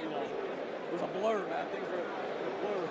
it was a blur, man. Things were a blur.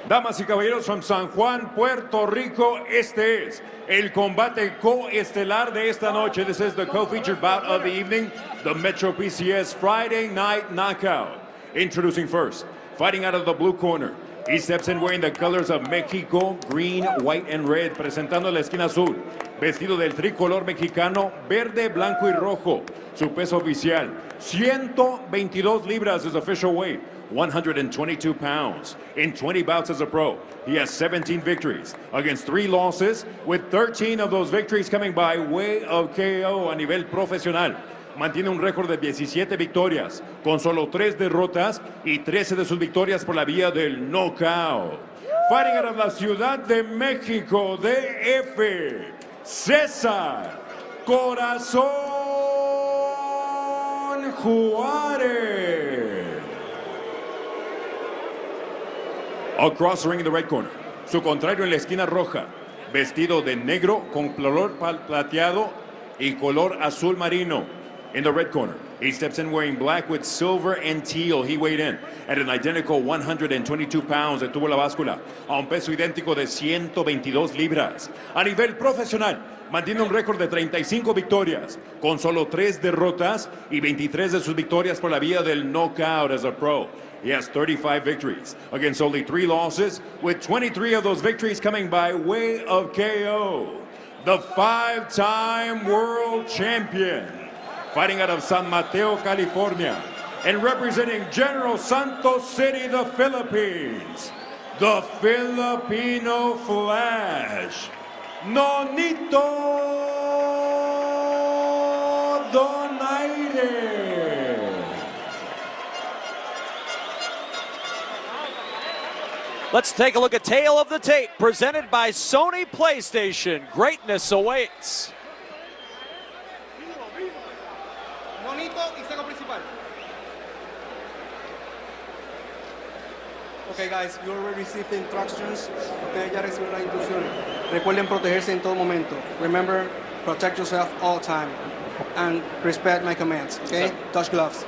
Damas y caballeros, from San Juan, Puerto Rico, este es el combate coestelar de esta noche. This is the co-featured bout of the evening, the Metro PCS Friday Night Knockout. Introducing first, fighting out of the blue corner. He steps in wearing the colors of Mexico, green, white, and red, presentando la esquina azul, vestido del tricolor mexicano, verde, blanco y rojo. Su peso oficial, 122 libras, his official weight, 122 pounds. In 20 bouts as a pro, he has 17 victories against 3 losses, with 13 of those victories coming by way of KO a nivel profesional. Mantiene un récord de 17 victorias, con solo 3 derrotas y 13 de sus victorias por la vía del knockout. Fighting out of la Ciudad de México, DF, Cesar Corazón Juarez. Across the ring in the red corner, su contrario en la esquina roja, vestido de negro con color plateado y color azul marino. In the red corner, he steps in wearing black with silver and teal. He weighed in at an identical 122 pounds. Detuvo la báscula a un peso idéntico de 122 libras. A nivel profesional, mantiene un récord de 35 victorias, con solo 3 derrotas y 23 de sus victorias por la vía del knockout as a pro. He has 35 victories against only 3 losses, with 23 of those victories coming by way of KO. The 5-time world champion, fighting out of San Mateo, California, and representing General Santos City, the Philippines, the Filipino Flash, Nonito Donaire. Let's take a look at Tale of the Tape, presented by Sony PlayStation. Greatness awaits. Nonito y Seco principal. Okay guys, you already received the instructions. Ustedes ya recibieron las instrucciones. Recuerden protegerse en todo momento. Remember, protect yourself all the time. And respect my commands, okay? Touch gloves.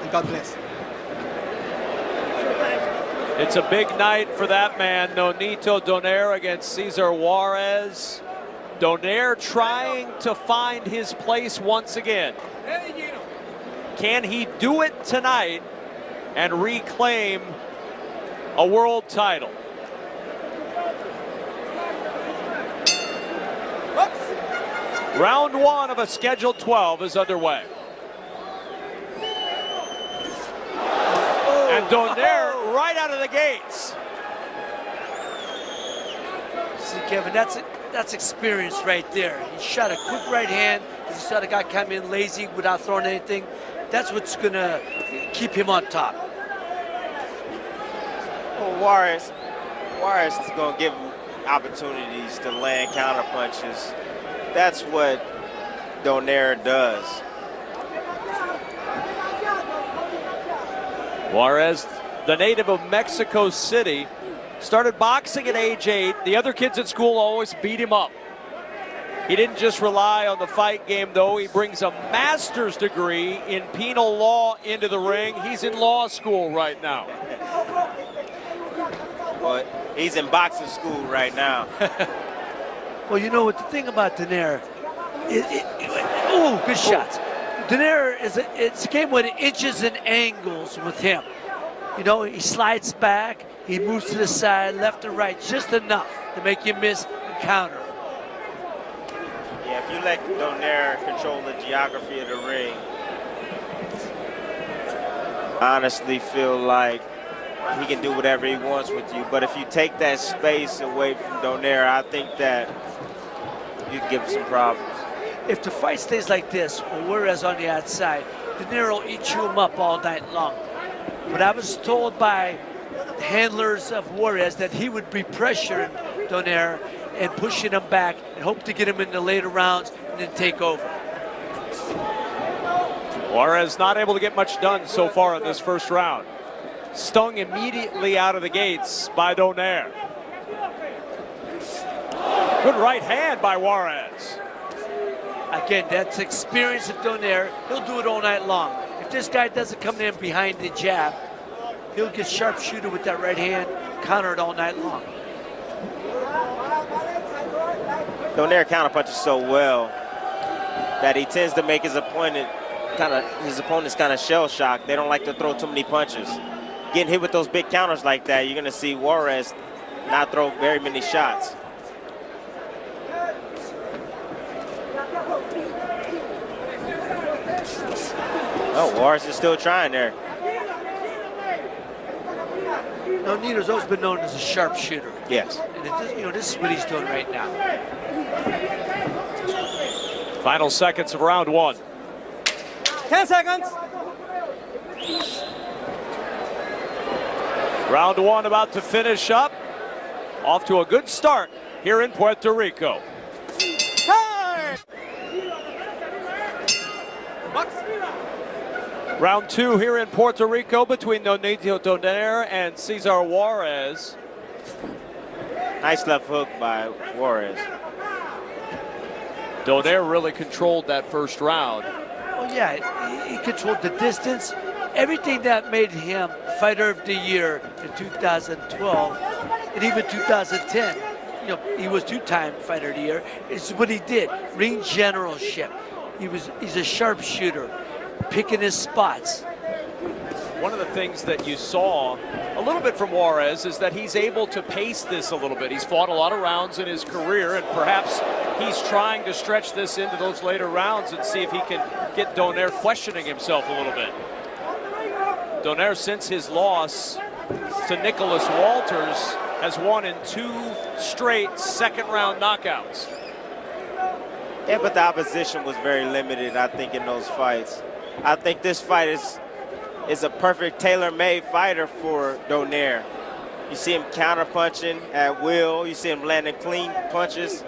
And God bless. It's a big night for that man, Nonito Donaire against Cesar Juarez. Donaire trying to find his place once again. Can he do it tonight and reclaim a world title? Oops. Round 1 of a scheduled 12 is underway. And Donaire right out of the gates. See, Kevin, that's experience right there. He shot a quick right hand because he saw the guy come in lazy without throwing anything. That's what's going to keep him on top. Well, Juarez is going to give him opportunities to land counter punches. That's what Donaire does. Juarez, the native of Mexico City, started boxing at age 8. The other kids at school always beat him up. He didn't just rely on the fight game, though. He brings a master's degree in penal law into the ring. He's in law school right now. Well, he's in boxing school right now. Well, you know what the thing about Donaire, oh, good shots. Donaire it's a game with inches and angles with him. You know, he slides back, he moves to the side, left and right, just enough to make you miss and counter. Yeah, if you let Donaire control the geography of the ring, I honestly feel like he can do whatever he wants with you. But if you take that space away from Donaire, I think that you can give him some problems. If the fight stays like this, or Juarez on the outside, Donaire will eat you up all night long. But I was told by handlers of Juarez that he would be pressuring Donaire and pushing him back and hope to get him in the later rounds and then take over. Juarez not able to get much done so far in this first round. Stung immediately out of the gates by Donaire. Good right hand by Juarez. Again, that's experience of Donaire. He'll do it all night long. if this guy doesn't come in behind the jab, he'll get sharpshooter with that right hand, countered all night long. Donaire counterpunches so well that he tends to make his opponents kind of shell shocked. They don't like to throw too many punches. Getting hit with those big counters like that, you're going to see Juarez not throw very many shots. Oh, Juarez is still trying there. Nonito's always been known as a sharpshooter. Yes. And this is what he's doing right now. Final seconds of round 1. 10 seconds. Round 1 about to finish up. Off to a good start here in Puerto Rico. Round 2 here in Puerto Rico between Nonito Donaire and Cesar Juarez. Nice left hook by Juarez. Donaire really controlled that first round. Well, yeah, he controlled the distance. Everything that made him Fighter of the Year in 2012 and even 2010. He was 2-time Fighter of the Year. It's what he did. Ring generalship. He's a sharpshooter, picking his spots. One of the things that you saw a little bit from Juarez is that he's able to pace this a little bit. He's fought a lot of rounds in his career, and perhaps he's trying to stretch this into those later rounds and see if he can get Donaire questioning himself a little bit. Donaire, since his loss to Nicholas Walters, has won in 2 straight second-round knockouts. Yeah, but the opposition was very limited, I think, in those fights. I think this fight is a perfect tailor-made fighter for Donaire. You see him counter-punching at will. You see him landing clean punches.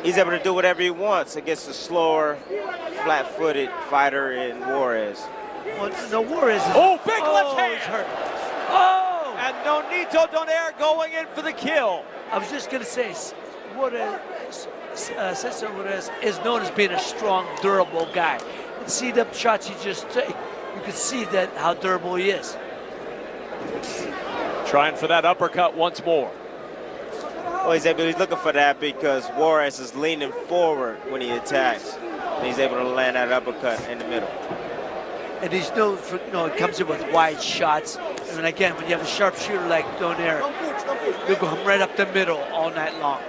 He's able to do whatever he wants against a slower, flat-footed fighter in Juarez. Well, no, Juarez is... Oh, big left hand! He's hurt. Oh! And Nonito Donaire going in for the kill. I was just going to say, Cesar Juarez is known as being a strong, durable guy. And see the shots he just took. You can see that how durable he is. Trying for that uppercut once more. Well, he's looking for that because Juarez is leaning forward when he attacks. And he's able to land that uppercut in the middle. And he's known for, he comes in with wide shots. And then again, when you have a sharpshooter like Donaire, you'll go right up the middle all night long.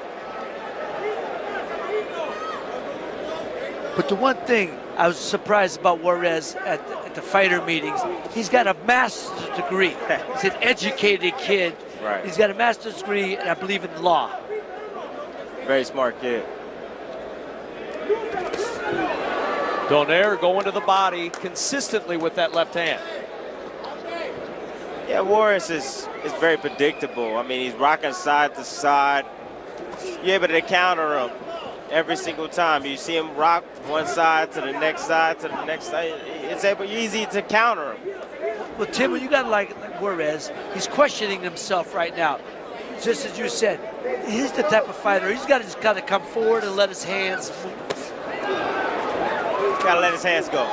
But the one thing I was surprised about Juarez at the fighter meetings, he's got a master's degree. He's an educated kid. Right. He's got a master's degree, and I believe in law. Very smart kid. Donaire going to the body consistently with that left hand. Yeah, Juarez is very predictable. I mean, he's rocking side to side. You're able to counter him every single time. You see him rock one side to the next side to the next side. It's easy to counter him. Well, Tim, when you got like Juarez, he's questioning himself right now. Just as you said, he's the type of fighter. He's got to just kind of come forward and let his hands move. Gotta let his hands go.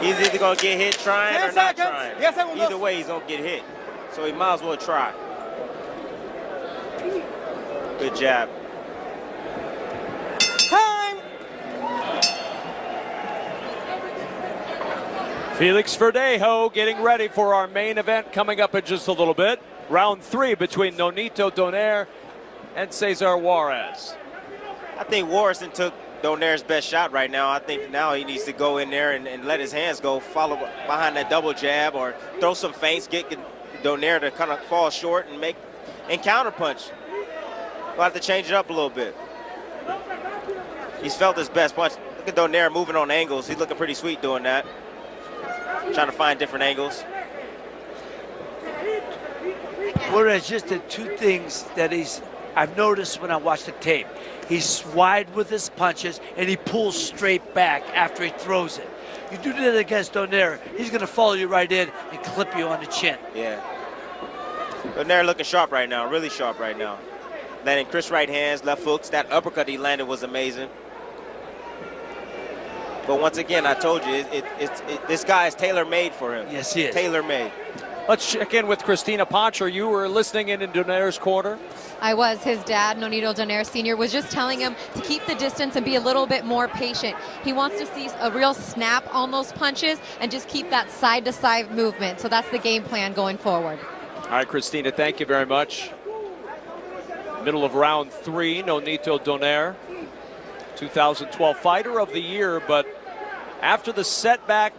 He's either gonna get hit trying or not trying. Either way, he's gonna get hit. So he might as well try. Good jab. Time! Felix Verdejo getting ready for our main event coming up in just a little bit. Round 3 between Nonito Donaire and Cesar Juarez. I think Juarez took Donaire's best shot right now. I think now he needs to go in there and let his hands go, follow behind that double jab or throw some feints, get Donaire to kind of fall short and counter punch. We'll have to change it up a little bit. He's felt his best punch. Look at Donaire moving on angles. He's looking pretty sweet doing that. Trying to find different angles. Juarez just did 2 things that I've noticed when I watch the tape. He's wide with his punches, and he pulls straight back after he throws it. You do that against Donaire, he's going to follow you right in and clip you on the chin. Yeah. Donaire looking sharp right now, really sharp right now. Landing crisp right hands, left hooks. That uppercut he landed was amazing. But once again, I told you, this guy is tailor-made for him. Yes, he is. Tailor-made. Let's check in with Christina Pancho. You were listening in Donaire's corner. I was. His dad, Nonito Donaire Sr., was just telling him to keep the distance and be a little bit more patient. He wants to see a real snap on those punches and just keep that side-to-side movement. So that's the game plan going forward. All right, Christina, thank you very much. Middle of round 3, Nonito Donaire, 2012 Fighter of the Year, but after the setback,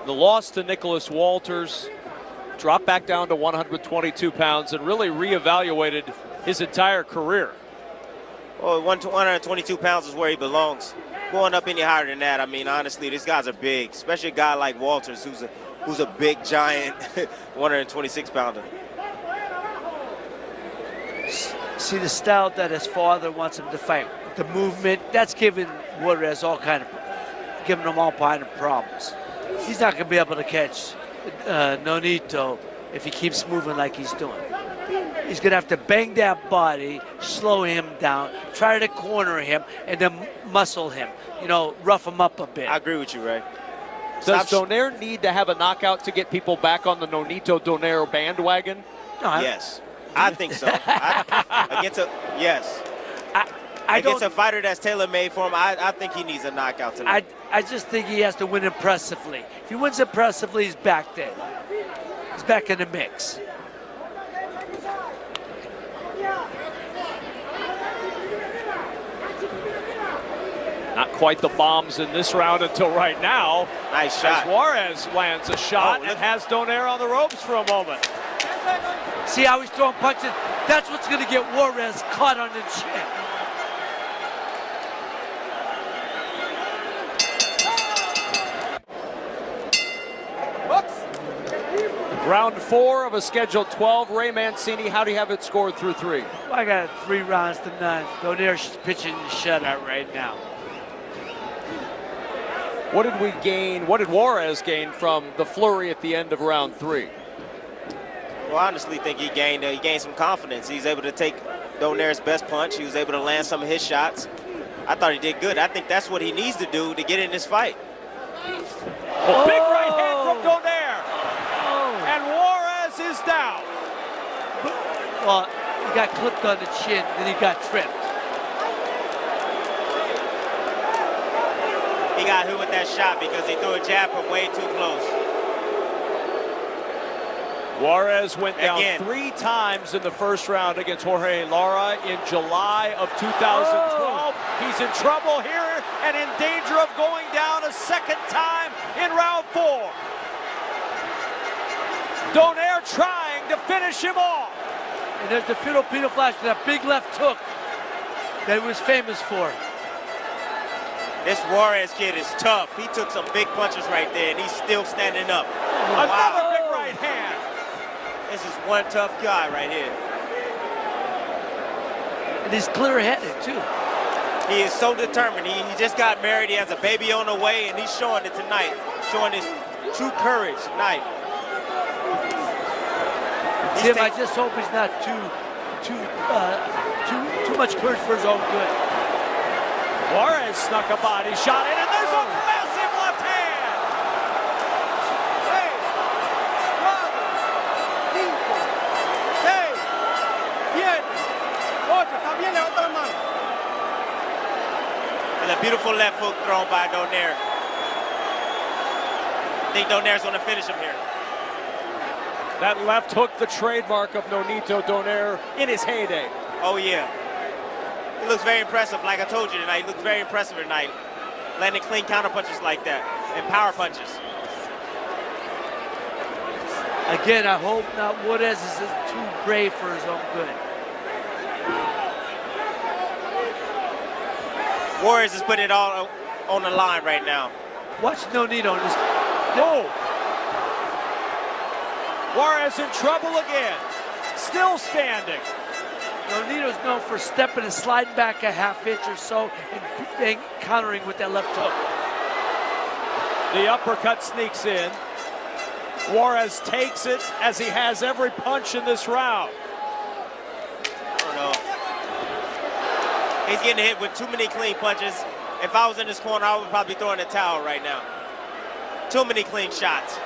the loss to Nicholas Walters, dropped back down to 122 pounds and really reevaluated his entire career. Well, 122 pounds is where he belongs. Going up any higher than that, I mean, honestly, these guys are big, especially a guy like Walters, who's a big, giant 126 pounder. See the style that his father wants him to fight. The movement, that's giving Juarez giving him all kind of problems. He's not going to be able to catch Nonito if he keeps moving like he's doing. He's going to have to bang that body, slow him down, try to corner him, and then muscle him, rough him up a bit. I agree with you, Ray. Does Donaire need to have a knockout to get people back on the Nonito Donaire bandwagon? No, yes, I think so. Against a fighter that's tailor-made for him, I think he needs a knockout tonight. I just think he has to win impressively. If he wins impressively, he's back there. He's back in the mix. Not quite the bombs in this round until right now. Nice shot. As Juarez lands a shot and has Donaire on the ropes for a moment. See how he's throwing punches? That's what's going to get Juarez caught on the chin. Round 4 of a scheduled 12. Ray Mancini, how do you have it scored through 3? Well, I got 3 rounds to none. Donaire's pitching the shutout right now. What did we gain? What did Juarez gain from the flurry at the end of round 3? Well, I honestly think he gained some confidence. He's able to take Donaire's best punch. He was able to land some of his shots. I thought he did good. I think that's what he needs to do to get in this fight. Oh, big right hand from Donaire. And Juarez is down. Well, he got clipped on the chin, then he got tripped. He got hit with that shot because he threw a jab from way too close. Juarez went down 3 times in the first round against Jorge Lara in July of 2012. He's in trouble here and in danger of going down a second time in round 4. Donaire trying to finish him off. And there's the Filipino flash, that big left hook that he was famous for. This Juarez kid is tough. He took some big punches right there, and he's still standing up. Another big right hand. This is one tough guy right here. And he's clear-headed, too. He is so determined. He just got married. He has a baby on the way, and he's showing it tonight, showing his true courage tonight. Tim, I just hope he's not too much courage for his own good. Juarez snuck a body shot in, and there's a massive left hand. 6, 5, 6, 7, 8. Está bien, levanta la mano. And a beautiful left hook thrown by Donaire. I think Donaire's going to finish him here. That left hook, the trademark of Nonito Donaire in his heyday. Oh, yeah. He looks very impressive, like I told you tonight. He looks very impressive tonight. Landing clean counter punches like that and power punches. Again, I hope not Juarez is too brave for his own good. Juarez is putting it all on the line right now. Watch Nonito. Juarez in trouble again. Still standing. Nonito's known for stepping and sliding back a half inch or so and countering with that left hook. The uppercut sneaks in. Juarez takes it as he has every punch in this round. I don't know. He's getting hit with too many clean punches. If I was in this corner, I would probably throw in the towel right now. Too many clean shots.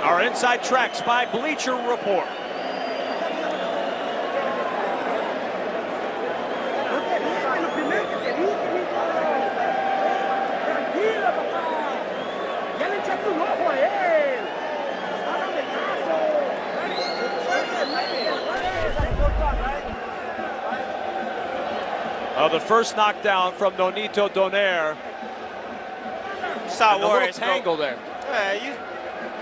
Our inside tracks by Bleacher Report. The first knockdown from Nonito Donaire. Saw Juarez tangle there.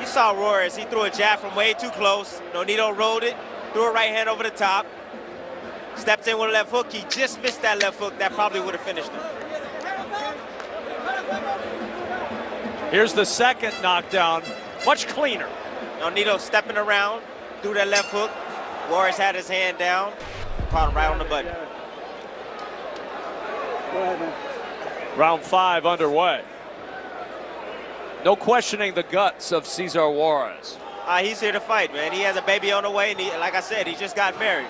You saw Juarez. He threw a jab from way too close. Nonito rolled it, threw a right hand over the top, stepped in with a left hook. He just missed that left hook. That probably would have finished him. Here's the second knockdown, much cleaner. Nonito stepping around, threw that left hook. Juarez had his hand down, caught him right on the button. Round 5 underway. No questioning the guts of Cesar Juarez. He's here to fight, man. He has a baby on the way, and like I said, he just got married.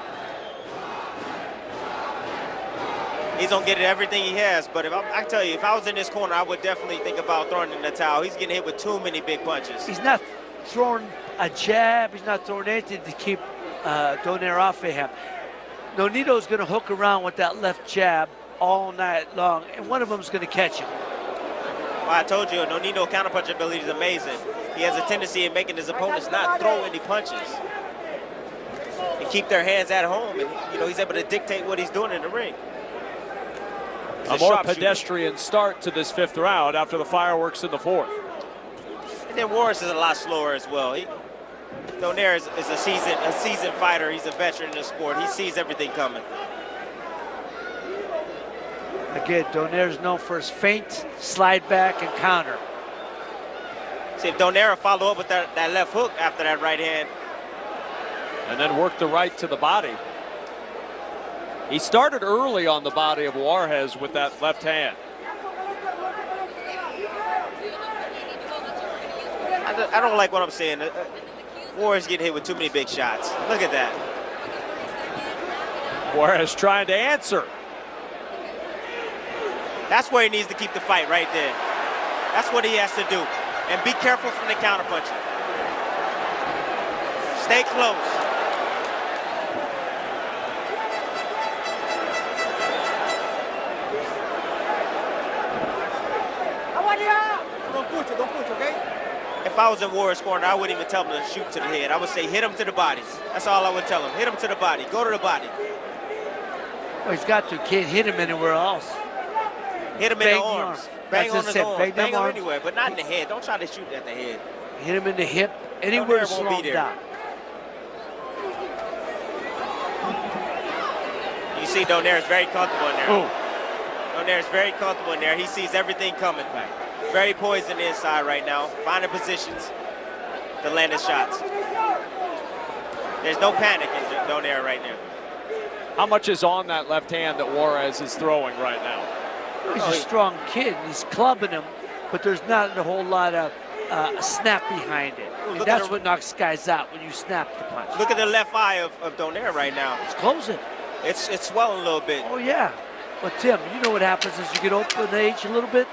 He's gonna get everything he has, but I tell you, if I was in this corner, I would definitely think about throwing in the towel. He's getting hit with too many big punches. He's not throwing a jab. He's not throwing anything to keep Donaire off of him. Nonito's gonna hook around with that left jab all night long, and one of them's going to catch him. Well, I told you, Nonito counterpunch ability is amazing. He has a tendency in making his opponents not throw any punches and keep their hands at home, and he's able to dictate what he's doing in the ring. A more pedestrian start to this 5th round after the fireworks in the 4th. And then Juarez is a lot slower as well. Donaire is a seasoned fighter. He's a veteran in the sport. He sees everything coming. Again, Donaire's known for his feint, slide back, and counter. See, if Donaire follow up with that left hook after that right hand. And then work the right to the body. He started early on the body of Juarez with that left hand. I don't like what I'm saying. Juarez getting hit with too many big shots. Look at that. Juarez trying to answer. That's where he needs to keep the fight right there. That's what he has to do. And be careful from the counterpunching. Stay close. Don't push, okay? If I was in Juarez's corner, I wouldn't even tell him to shoot to the head. I would say hit him to the body. That's all I would tell him. Hit him to the body. Go to the body. Well, he's got to. Can't hit him anywhere else. Hit him in the arms. Bang on his arms. Bang him arms. anywhere, but not in the head. Don't try to shoot at the head. Hit him in the hip. Anywhere to slow him down. You see Donaire is very comfortable in there. Oh. Donaire is very comfortable in there. He sees everything coming. Very poised in the inside right now. Finding positions to land his shots. There's no panic in Donaire right now. How much is on that left hand that Juarez is throwing right now? He's a strong kid. He's clubbing him, but there's not a whole lot of snap behind it. And that's what knocks guys out, when you snap the punch. Look at the left eye of Donaire right now. It's closing. It's swelling a little bit. Oh, yeah. But, Tim, you know what happens as you get open in age a little bit?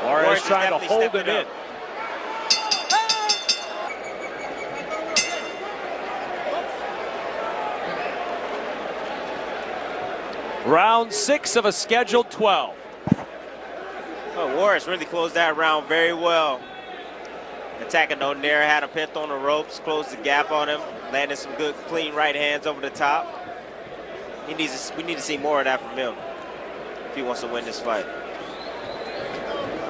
Juarez trying to hold him in. Round 6 of a scheduled 12. Oh, Juarez really closed that round very well. Attacking Donaire, had him pinned on the ropes, closed the gap on him, landed some good, clean right hands over the top. We need to see more of that from him if he wants to win this fight.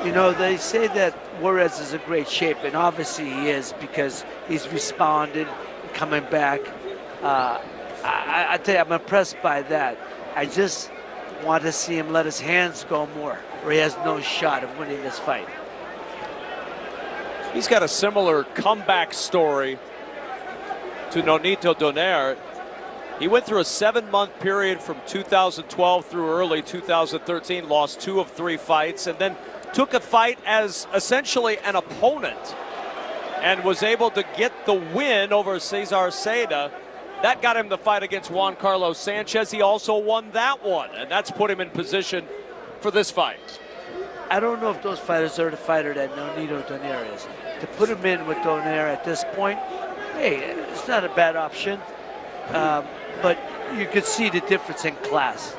You know, they say that Juarez is in great shape, and obviously he is, because he's responded, coming back. I tell you, I'm impressed by that. I just want to see him let his hands go more, or he has no shot of winning this fight. He's got a similar comeback story to Nonito Donaire. He went through a 7-month period from 2012 through early 2013, lost 2 of 3 fights, and then took a fight as essentially an opponent and was able to get the win over Cesar Seda. That got him the fight against Juan Carlos Sanchez. He also won that one, and that's put him in position for this fight. I don't know if those fighters are the fighter that Nonito Donaire is. To put him in with Donaire at this point, hey, it's not a bad option. But you could see the difference in class.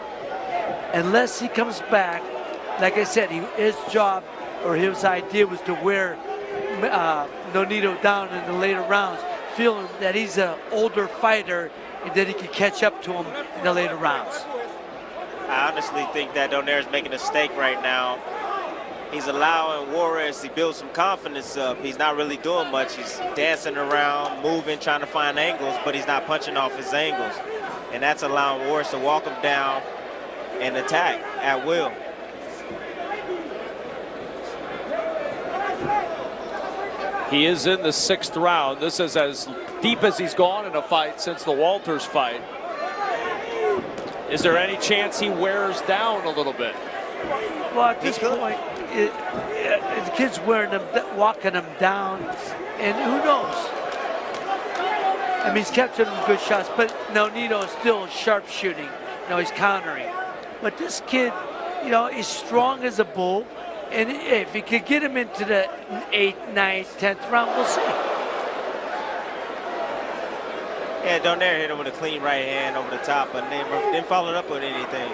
Unless he comes back, like I said, his job or his idea was to wear Nonito down in the later rounds, feeling that he's an older fighter and that he can catch up to him in the later rounds. I honestly think that Donaire's making a mistake right now. He's allowing Juarez to build some confidence up. He's not really doing much. He's dancing around, moving, trying to find angles, but he's not punching off his angles. And that's allowing Juarez to walk him down and attack at will. He is in the 6th round. This is as deep as he's gone in a fight since the Walters fight. Is there any chance he wears down a little bit? Well, at this point, the kid's wearing him, walking him down, and who knows? I mean, he's capturing him good shots, but Nonito is still sharp shooting. You know, he's countering. But this kid, you know, he's strong as a bull, and if he could get him into the 8th, 9th, 10th round, we'll see. Yeah, Donaire hit him with a clean right hand over the top, but didn't follow it up with anything.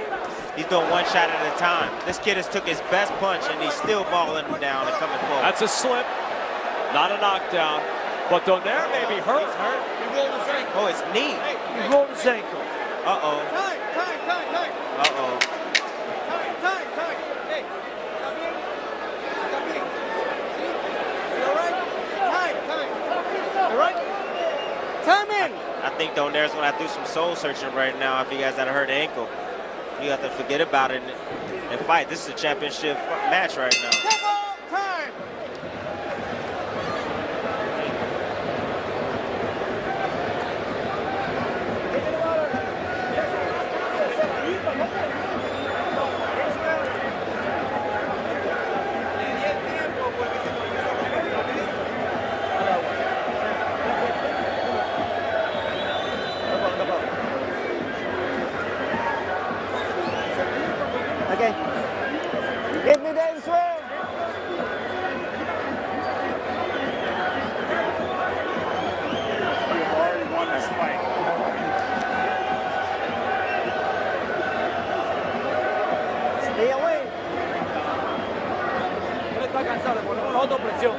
He's doing one shot at a time. This kid has took his best punch, and he's still balling him down and coming forward. That's a slip, not a knockdown. But Donaire may be hurt. He's hurt. He rolled his ankle. Oh, his knee. He rolled his ankle. Uh-oh. Time. Uh-oh. Time. Hey, está bien. Está bien. See? You all right? Time. All right? Time in. I think Donaire's going to have to do some soul searching right now if he has that hurt ankle. You have to forget about it and fight. This is a championship match right now. Time. Okay. Give me that swing. You've already won this fight. Stay away. Él está cansado, le ponemos autopresión.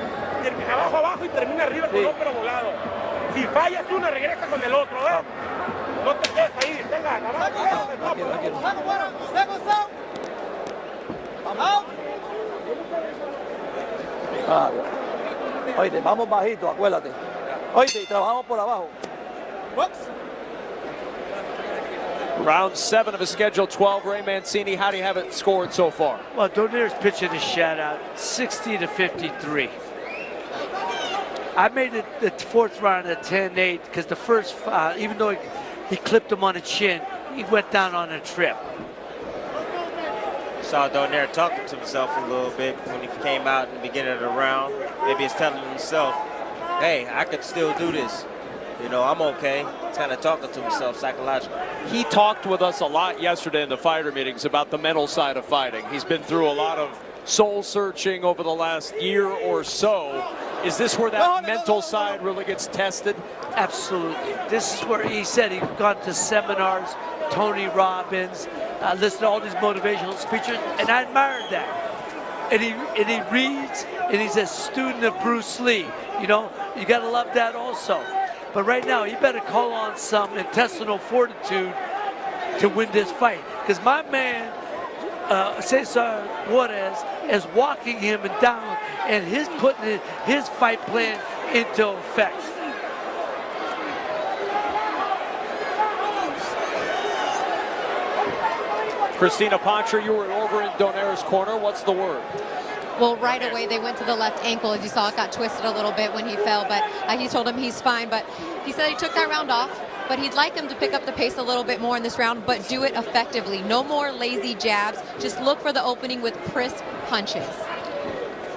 Abajo y termina arriba con pero volado. Si fallas una, regresa con el otro, ¿eh? No te quedes ahí, tenga, Oye, vamos bajito, acuérdate. Oye, trabajamos por abajo. Round 7 of his scheduled 12. Ray Mancini, how do you have it scored so far? Well, Donaire's pitching a shutout, 60-53. I made it the 4th round at 10-8 because the first, even though he clipped him on the chin, he went down on a trip. Saw Donaire talking to himself a little bit when he came out in the beginning of the round. Maybe he's telling himself, hey, I could still do this. You know, I'm okay. He's kind of talking to himself psychologically. He talked with us a lot yesterday in the fighter meetings about the mental side of fighting. He's been through a lot of soul searching over the last year or so. Is this where that mental side really gets tested? Absolutely. This is where he said he's gone to seminars, Tony Robbins, listened to all these motivational speeches, and I admired that. And he reads, and he's a student of Bruce Lee. You know, you got to love that also. But right now, you better call on some intestinal fortitude to win this fight. Because my man, Cesar Juarez, is walking him down, and he's putting his fight plan into effect. Christina Pancher, you were over in Donaire's corner. What's the word? Well, right away they went to the left ankle. As you saw, it got twisted a little bit when he fell, but he told him he's fine. But he said he took that round off. but he'd like him to pick up the pace a little bit more in this round, but do it effectively. No more lazy jabs. Just look for the opening with crisp punches.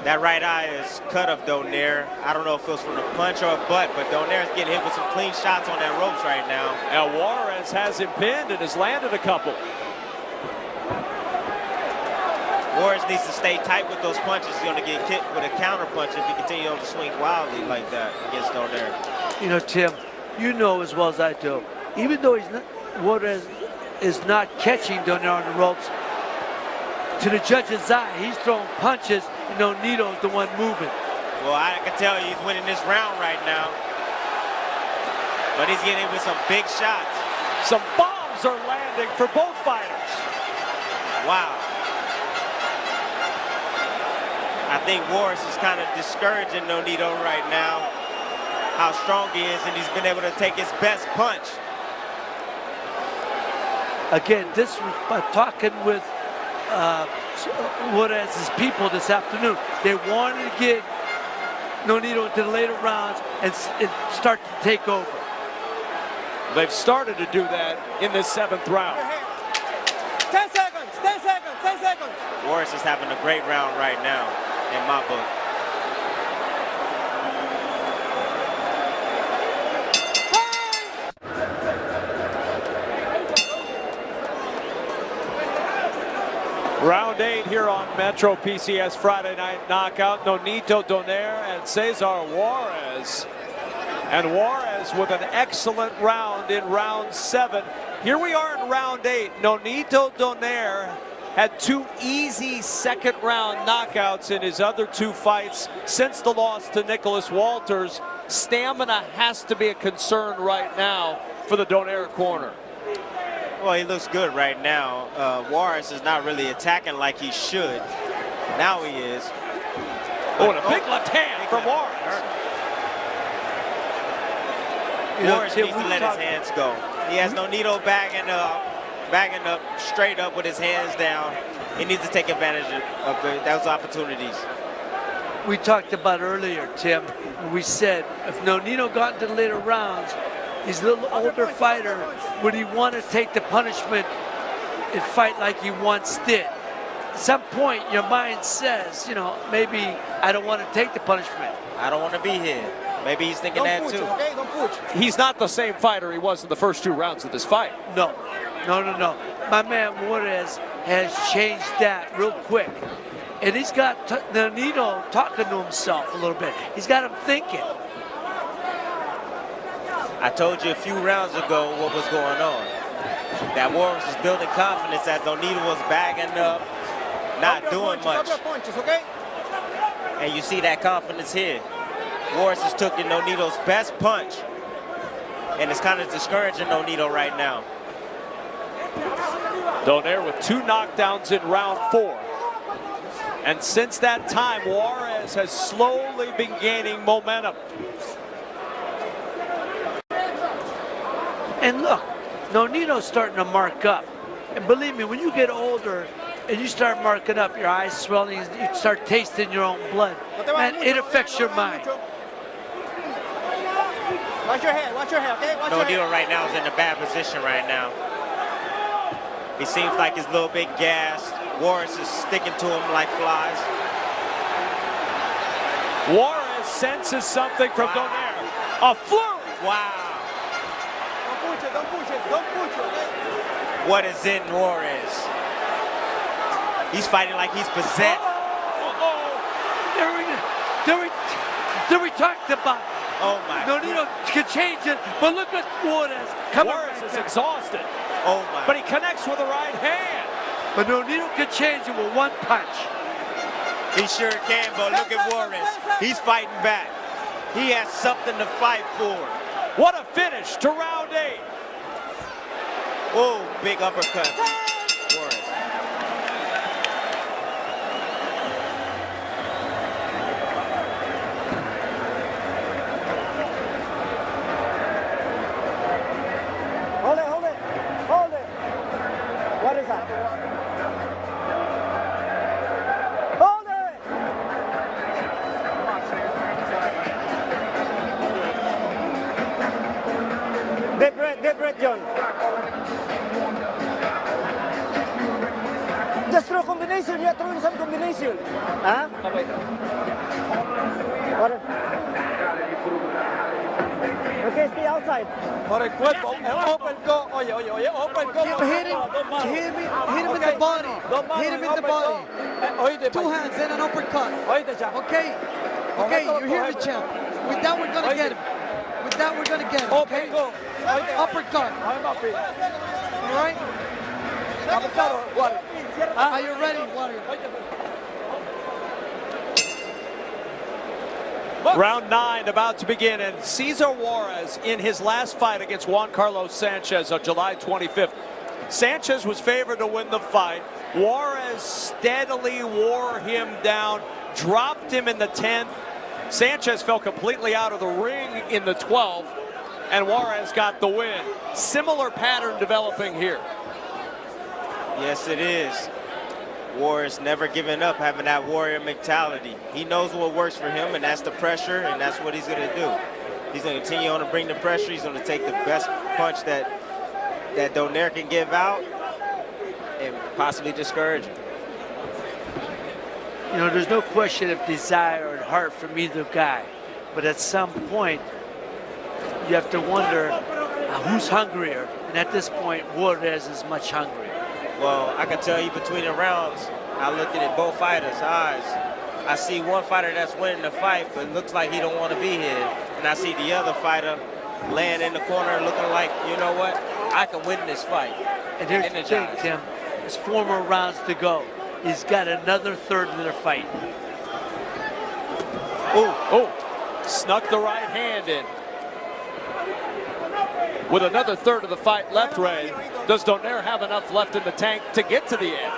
That right eye is cut of Donaire. I don't know if it was from the punch or a butt, but Donaire's getting hit with some clean shots on that ropes right now. Now Juarez has him pinned and has landed a couple. Juarez needs to stay tight with those punches. He's going to get hit with a counter punch if he continues to swing wildly like that against Donaire. You know, Tim, you know as well as I do, even though Juarez is not catching Donaire on the ropes, to the judge's eye, he's throwing punches, and Nonito's the one moving. Well, I can tell you he's winning this round right now. But he's getting with some big shots. Some bombs are landing for both fighters. Wow. I think Juarez is kind of discouraging Nonito right now, how strong he is, and he's been able to take his best punch. Again, this was by talking with Juarez's people this afternoon. They wanted to get Nonito into the later rounds and start to take over. They've started to do that in this 7th round. 10 seconds, 10 seconds, 10 seconds. Juarez is having a great round right now, in my book. Round 8 here on Metro PCS Friday Night Knockout. Nonito, Donaire, and Cesar Juarez. And Juarez with an excellent round in round 7. Here we are in round 8. Nonito Donaire had 2 easy second round knockouts in his other 2 fights since the loss to Nicholas Walters. Stamina has to be a concern right now for the Donaire corner. Well, he looks good right now. Juarez is not really attacking like he should. Now he is. Oh, and a big left hand from Juarez. Juarez needs to let his hands go. He has Nonito bagging up straight up with his hands down. He needs to take advantage of those opportunities. We talked about earlier, Tim, we said if Nonito got into the later rounds, he's a little older fighter, would he want to take the punishment and fight like he once did? At some point, your mind says, you know, maybe I don't want to take the punishment. I don't want to be here. Maybe he's thinking that too. Okay? Don't push. He's not the same fighter he was in the first 2 rounds of this fight. No. My man Juarez has changed that real quick. And he's got Nonito talking to himself a little bit. He's got him thinking. I told you a few rounds ago what was going on. That Juarez was building confidence as Nonito was bagging up, not doing much. Punches, okay? And you see that confidence here. Juarez has taken Nonito's best punch, and it's kind of discouraging Nonito right now. Donaire with 2 knockdowns in round 4. And since that time, Juarez has slowly been gaining momentum. And look, Nonito's starting to mark up. And believe me, when you get older and you start marking up, your eyes swelling, you start tasting your own blood, man, it affects your mind. Watch your head, okay? Watch your head. Nonito right now is in a bad position right now. He seems like he's a little bit gassed. Juarez is sticking to him like flies. Juarez senses something from Donaire. A flurry. Wow. Don't push it, okay? What is in Juarez? He's fighting like he's possessed. There we talked about. Oh my. Nonito can change it, but look at Juarez. Juarez is exhausted. Oh my. But he connects with the right hand. But Nonito can change it with 1 punch. He sure can, but look at Juarez. He's fighting back. He has something to fight for. What a finish to round 8. Oh, big uppercut. Juarez. Hold it. What is that? Hold it! you are throwing some combination. Huh? What? Okay, stay outside. Por el cuerpo, open go. Oye, open go. Hit him in the body. Hit him in the body. Two hands and an uppercut. Okay, you hear me, champ. With that, we're gonna get him. With that, we're gonna get him. Okay. Uppercut. All right. Are you ready, Warrior? Round 9 about to begin, and Cesar Juarez in his last fight against Juan Carlos Sanchez on July 25th. Sanchez was favored to win the fight. Juarez steadily wore him down, dropped him in the 10th. Sanchez fell completely out of the ring in the 12th, and Juarez got the win. Similar pattern developing here. Yes, it is. Juarez never giving up, having that warrior mentality. He knows what works for him, and that's the pressure, and that's what he's going to do. He's going to continue on to bring the pressure. He's going to take the best punch that Donaire can give out and possibly discourage him. You know, there's no question of desire and heart from either guy. But at some point, you have to wonder who's hungrier. And at this point, Juarez is much hungrier. Well, I can tell you between the rounds, I looked at both fighters' eyes. I see one fighter that's winning the fight, but it looks like he don't want to be here. And I see the other fighter laying in the corner looking like, you know what, I can win this fight. And here's the thing, Tim, there's 4 more rounds to go. He's got another third of their fight. Oh, snuck the right hand in. With another third of the fight left, Ray, does Donaire have enough left in the tank to get to the end?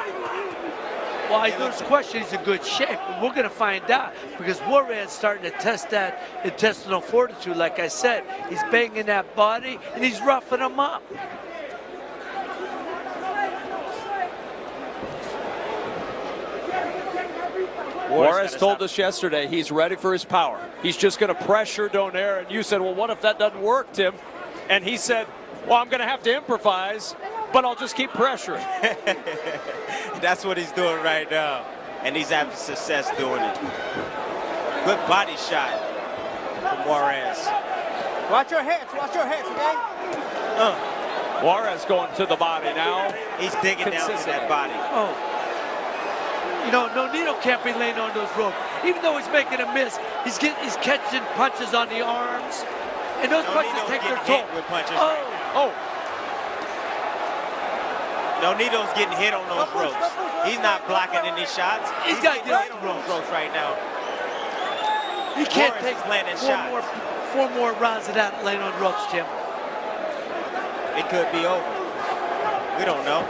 Well, there's a question. He's in good shape. We're going to find out because Juarez is starting to test that intestinal fortitude. Like I said, he's banging that body and he's roughing him up. Juarez told us yesterday he's ready for his power. He's just going to pressure Donaire. And you said, well, what if that doesn't work, Tim? And he said, well, I'm going to have to improvise, but I'll just keep pressuring. That's what he's doing right now. And he's having success doing it. Good body shot from Juarez. Watch your heads, okay? Juarez going to the body now. He's digging down to that body. Oh. You know, Nonito can't be laying on those ropes. Even though he's making a miss, he's catching punches on the arms. And those punches take their toll. With punches. Nonito's getting hit on those ropes. He's not blocking any shots. He's got to get off the ropes right now. You can't take landing four more rounds of that laying on ropes, Tim. It could be over. We don't know.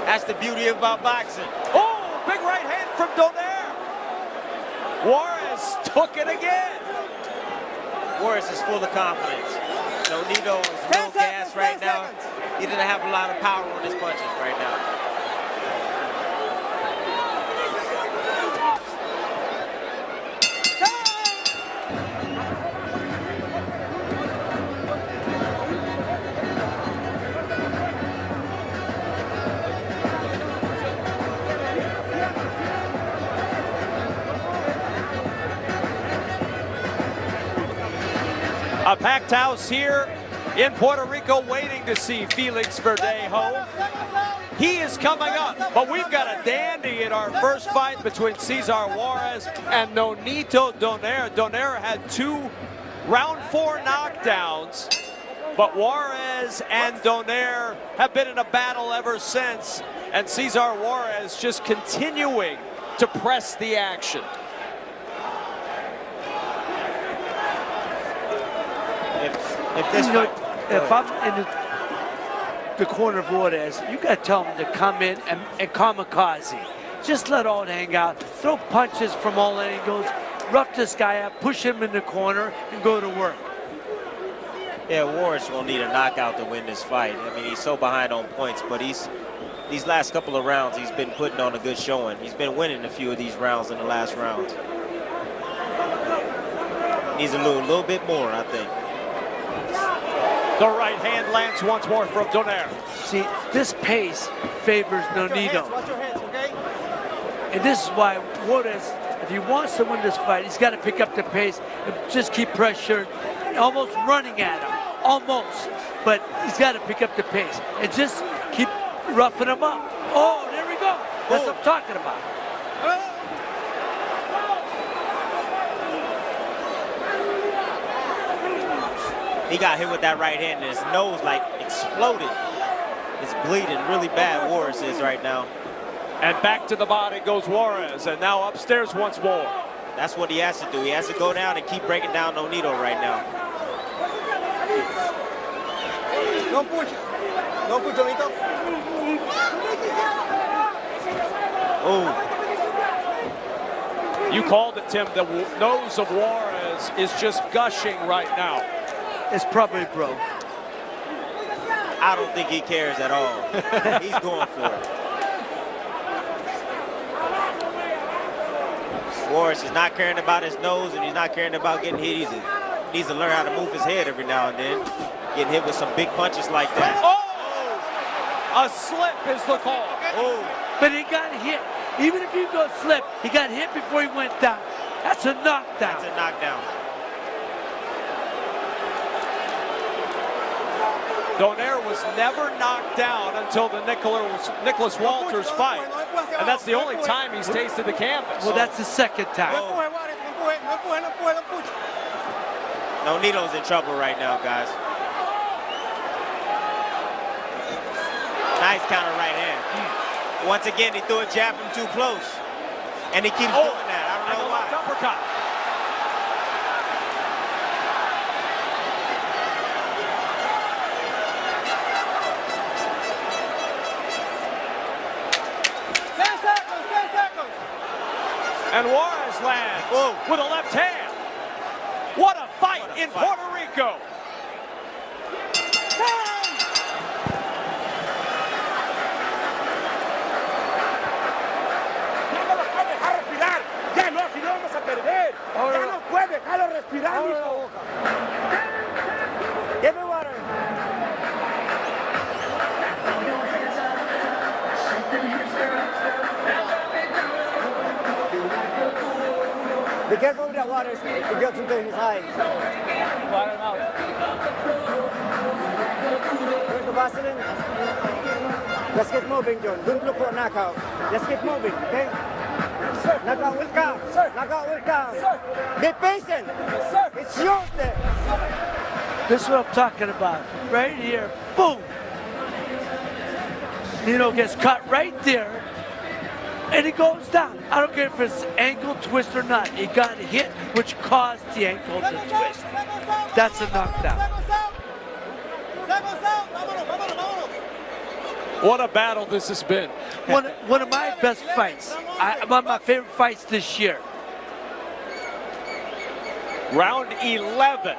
That's the beauty about boxing. Oh, big right hand from Donaire. Juarez took it again. Juarez is full of confidence. Nonito is real gas right now. He doesn't have a lot of power on his punches right now. A packed house here in Puerto Rico waiting to see Felix Verdejo. He is coming up, but we've got a dandy in our first fight between Cesar Juarez and Nonito Donaire. Donaire had 2 round 4 knockdowns, but Juarez and Donaire have been in a battle ever since, and Cesar Juarez just continuing to press the action. If I'm in the corner of Juarez, you got to tell him to come in and kamikaze. Just let all hang out. Throw punches from all angles. Rough this guy up, push him in the corner, and go to work. Yeah, Juarez will need a knockout to win this fight. I mean, he's so behind on points, but these last couple of rounds, he's been putting on a good showing. He's been winning a few of these rounds in the last rounds. Needs a little bit more, I think. The right hand lands once more from Donaire. See, this pace favors Nonito. Watch your hands, okay? And this is why Juarez, if he wants to win this fight, he's got to pick up the pace and just keep pressure, almost running at him, almost. But he's got to pick up the pace and just keep roughing him up. Oh, there we go. That's what I'm talking about. He got hit with that right hand and his nose like exploded. It's bleeding really bad, Juarez is right now. And back to the body goes Juarez, and now upstairs once more. That's what he has to do. He has to go down and keep breaking down Nonito right now. Don't push. Don't push, Nonito. Oh. You called it, Tim. The nose of Juarez is just gushing right now. It's probably broke. I don't think he cares at all. He's going for it. Juarez is not caring about his nose, and he's not caring about getting hit either. He needs to learn how to move his head every now and then. Getting hit with some big punches like that. Oh! A slip is the call. Oh. But he got hit. Even if you go slip, he got hit before he went down. That's a knockdown. That's a knockdown. Donaire was never knocked down until the Nicholas Walters fight. And that's the only time he's tasted the canvas. Well, that's the second time. Nonito's in trouble right now, guys. Nice counter right hand. Once again, he threw a jab from too close. And he keeps doing that. I don't know why. Uppercut. And Juarez lands with a left hand. What a fight in Puerto Rico. Ya no lo puede dejar respirar. Ya no, si no vamos a perder. Ya no puede dejarlo respirar, mijo. Give me water. Be careful with that water. It gets into his eyes. Water him out. Where's the Vaseline? Let's get moving, John. Don't look for a knockout. Let's get moving, okay? Sir. Knockout will come. Sir. Knockout will come. Sir. Be patient. Sir. It's yours there. This is what I'm talking about. Right here. Boom. Nino gets cut right there. And he goes down. I don't care if it's ankle twist or not. He got hit, which caused the ankle to twist. That's a knockdown. What a battle this has been. One of my best fights. One of my favorite fights this year. Round 11.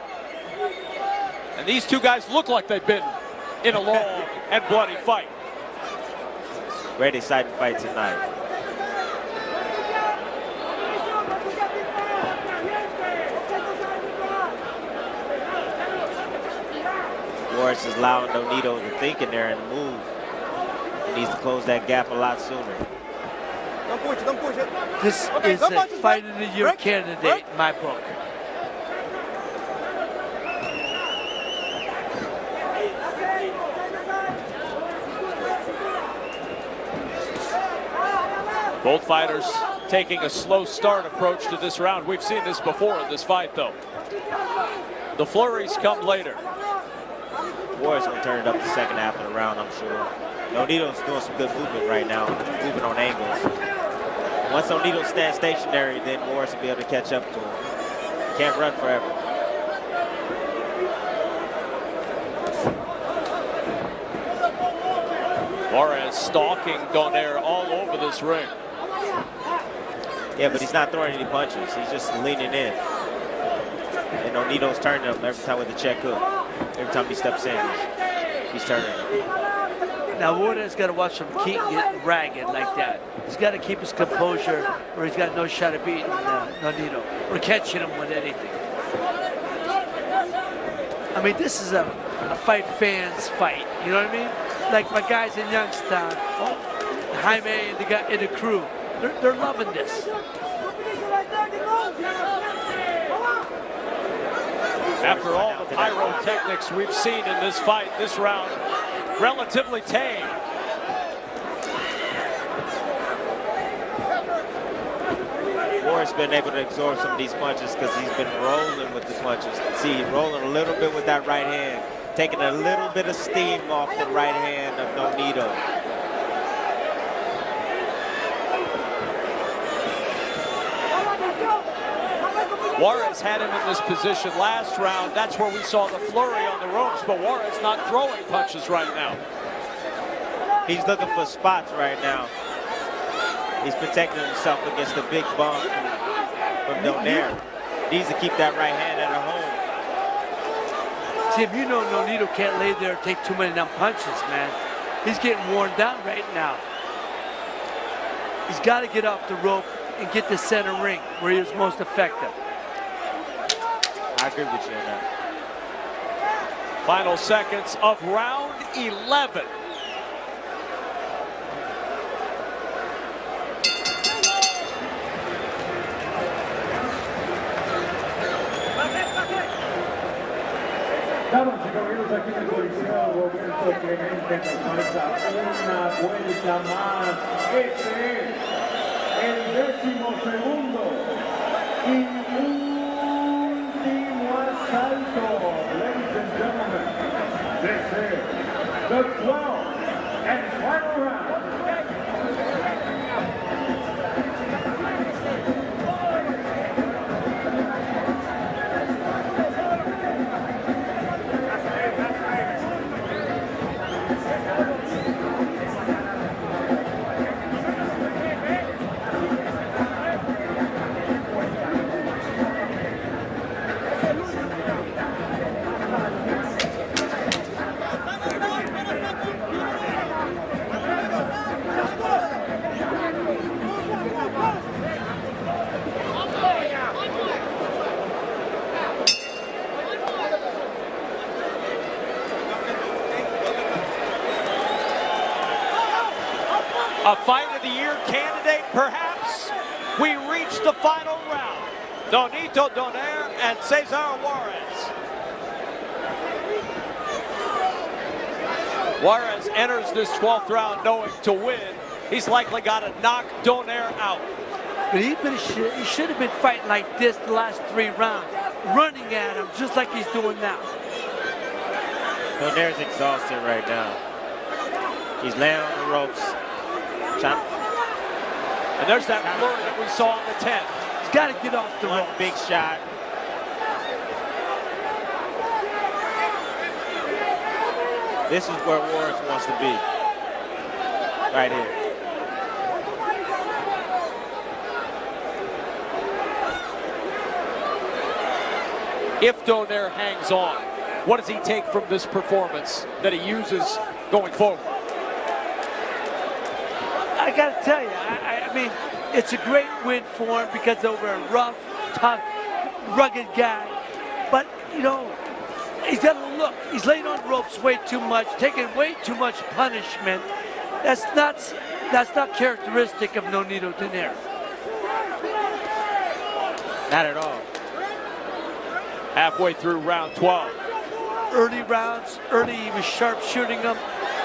And these two guys look like they've been in a long and bloody fight. Great exciting fight tonight. Juarez is allowing Nonito to think in there and move. He needs to close that gap a lot sooner. Don't push it, don't push it. This is a fight of the year candidate in my book. Both fighters taking a slow start approach to this round. We've seen this before in this fight, though. The flurries come later. Juarez going to turn it up the second half of the round, I'm sure. Nonito's doing some good movement right now, moving on angles. Once Nonito stands stationary, then Juarez will be able to catch up to him. Can't run forever. Juarez stalking Donaire all over this ring. Yeah, but he's not throwing any punches. He's just leaning in. And Nonito's turning him every time with the check hook. Every time he steps in, he's turning him. Now Juarez got to watch him keep getting ragged like that. He's got to keep his composure, or he's got no shot at beating Nonito or catching him with anything. I mean, this is a fight fans fight. You know what I mean? Like my guys in Youngstown, Jaime and the guy in the crew. They're loving this. After all the pyrotechnics we've seen in this fight, this round, relatively tame. Juarez been able to absorb some of these punches because he's been rolling with the punches. See, rolling a little bit with that right hand, taking a little bit of steam off the right hand of Nonito. Juarez had him in this position last round. That's where we saw the flurry on the ropes, but Juarez not throwing punches right now. He's looking for spots right now. He's protecting himself against the big bump from Donaire. Needs to keep that right hand at home. Tim, you know Nonito can't lay there and take too many dumb punches, man. He's getting worn down right now. He's got to get off the rope and get the center ring where he is most effective. I agree with you on that. Final seconds of round 11. Damas y caballeros, aquí en el Coliseo Roberto Clemente nos falta una vuelta más. Este es el 12º y último asalto. Ladies and gentlemen, this is the 12th and final round. A fight of the year candidate, perhaps. We reach the final round. Nonito, Donaire, and Cesar Juarez. Juarez enters this 12th round knowing to win, he's likely got to knock Donaire out. But he should have been fighting like this the last 3 rounds, running at him just like he's doing now. Donaire's exhausted right now. He's laying on the ropes. And there's that flurry that we saw in the 10th. He's got to get off the ropes. Big shot. This is where Juarez wants to be. Right here. If Donaire hangs on, what does he take from this performance that he uses going forward? I got to tell you, I mean, it's a great win for him because over a rough, tough, rugged guy. But, you know, he's got to look. He's laying on ropes way too much, taking way too much punishment. That's not characteristic of Nonito Donaire. Not at all. Halfway through round 12. Early rounds, he was sharp shooting them,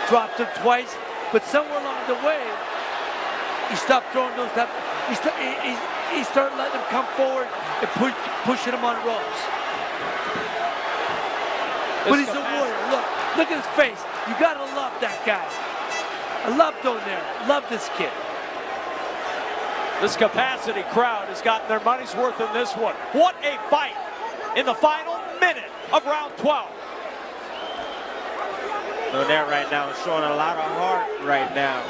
dropped them twice, but somewhere along the way, he stopped throwing those up. He started letting them come forward and pushing them on ropes. But he's a warrior. Look at his face. You gotta love that guy. I love Donaire. Love this kid. This capacity crowd has gotten their money's worth in this one. What a fight in the final minute of round 12. Donaire right now is showing a lot of heart right now.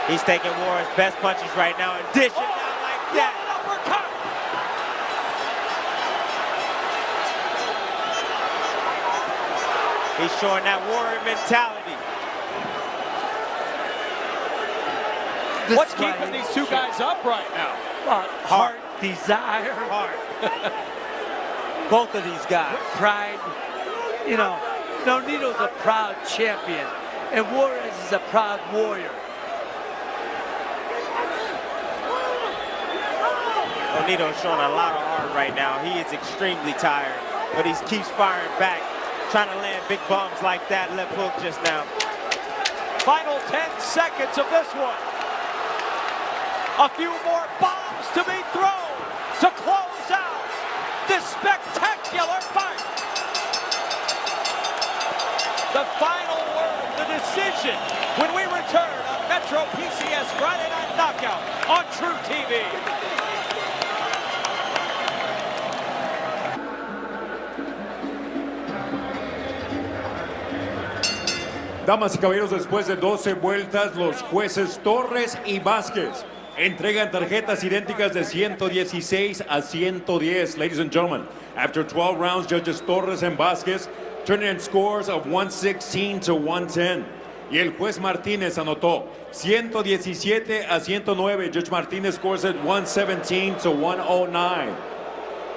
He's taking Juarez's best punches right now and dishing out like that. Uppercut. He's showing that warrior mentality. What's keeping these two guys up right now? Heart, desire. Heart. Both of these guys. Pride. You know, Nonito's a proud champion, and Juarez is a proud warrior. Nonito is showing a lot of heart right now. He is extremely tired, but he keeps firing back, trying to land big bums like that left hook just now. Final 10 seconds of this one. A few more bombs to be thrown to close out this spectacular fight. The final word, the decision, when we return on Metro PCS Friday Night Knockout on True TV. Damas y caballeros, después de 12 vueltas, los jueces Torres y Vázquez entregan tarjetas idénticas de 116 a 110. Ladies and gentlemen, after 12 rounds, judges Torres and Vázquez turn in scores of 116 to 110. Y el juez Martínez anotó 117 a 109. Judge Martínez scores at 117 to 109.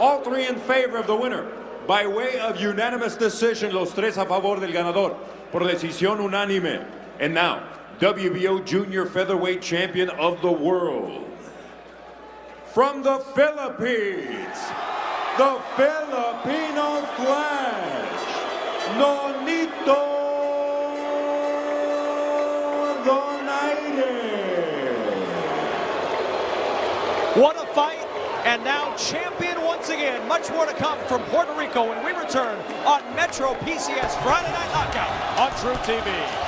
All three in favor of the winner. By way of unanimous decision, los tres a favor del ganador. Por decisión unánime. And now, WBO Junior Featherweight Champion of the world. From the Philippines, the Filipino Flash, Nonito Donaire. What a fight, and now champion once again. Much more to come from Puerto Rico when we return on Metro PCS Friday Night Knockout on True TV.